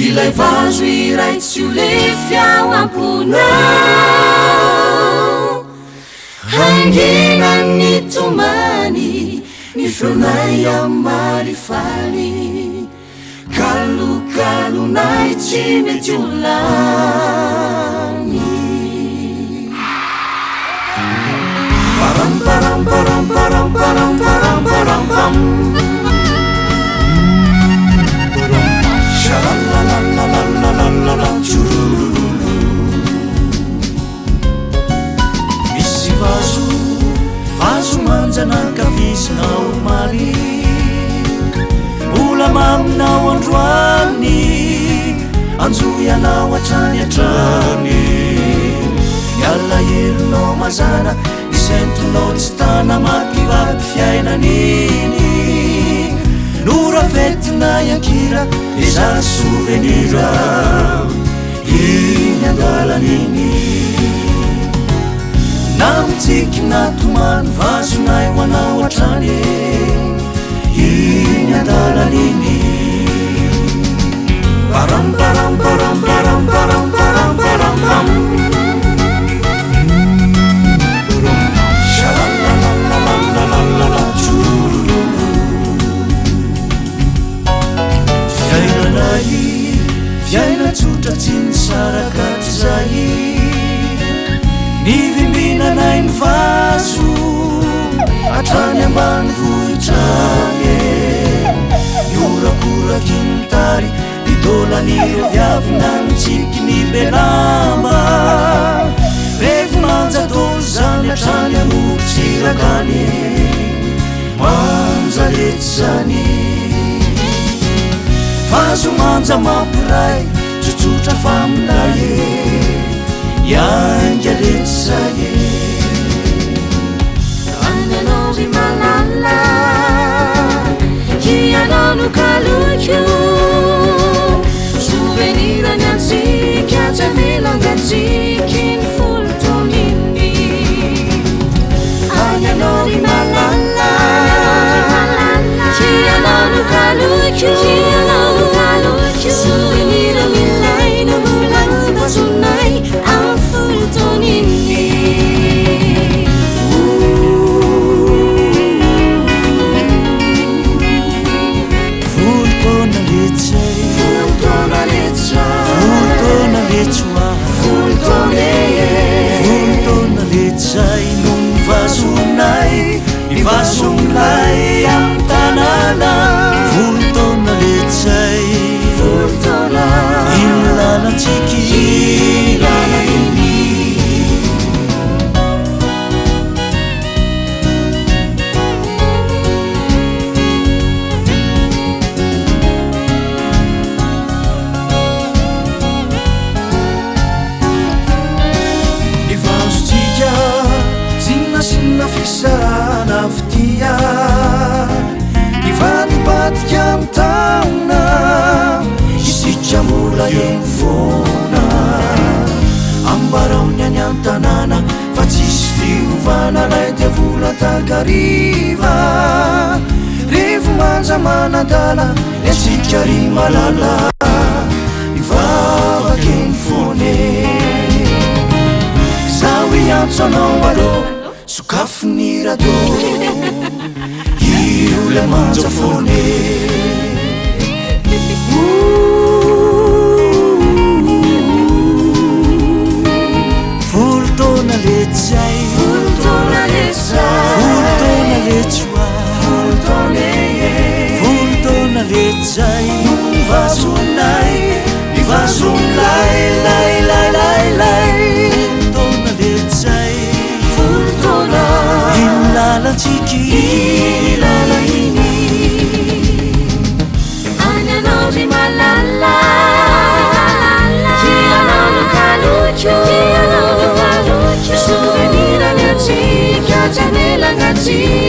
ilay vazo iray tsy ho le fiaoam-ponao hangina ny tomany ny feonay am'marifaly kalokalonay tsy mety olany param param param param param param param pam shalalalalalalalala chururu misy vazo manjanakavisinao mali ola maminao androany anjoyanao atrany atrany yalla elonao mazana isentonao tsy tana makivaky fiainaniny norafetinay ankira iza souvenira iny andalaniny namtsiky natomany vazonay hoanao atrany iny andalaniny param param param param param param param pam shalalalalalalalala chururu fiainanay fiaina tsotra tsy misaraka trizay nivimbinanay ny vazo atrany ambany vohitrany niorakoraky ny tary idôlan'ireo viavina mitsiky ny belama revo manjatolo zany atrany amorontsirakany manjalety zany vazo manja mampiray tsotsotra faminay yangalety zay ananao ry malala ianao no kalokio souvenirany antsika jamelangatsiky ny folotoniny ananao ry malala ianao no kalokio souvenirany ilay namolany vazonay amin'ny folotoniny volotona letsay volotona letsay no ny vazonay ny vazonay amin'ny tanàna volotona letsay iny lalantsiky lalany ny vazontsika sinnasinna fisarana fitia ny vadibadika amin'ny taona isika mola eny fona ambaraony any an-tanàna fa tsisy fiovana lay dia vola takariva revo manja manadala etsika ry malala ivavaky eny fone zaho iantso anao alô sokafony rado io le manja fone volotona letsay volotona letsoa volotona letsay no ny vazonay ny vazonlay lay volotona letsay volotona iny lalantsiky lalany ananao ry malala ianao no kalokio souvenirany antsika jamelangatsika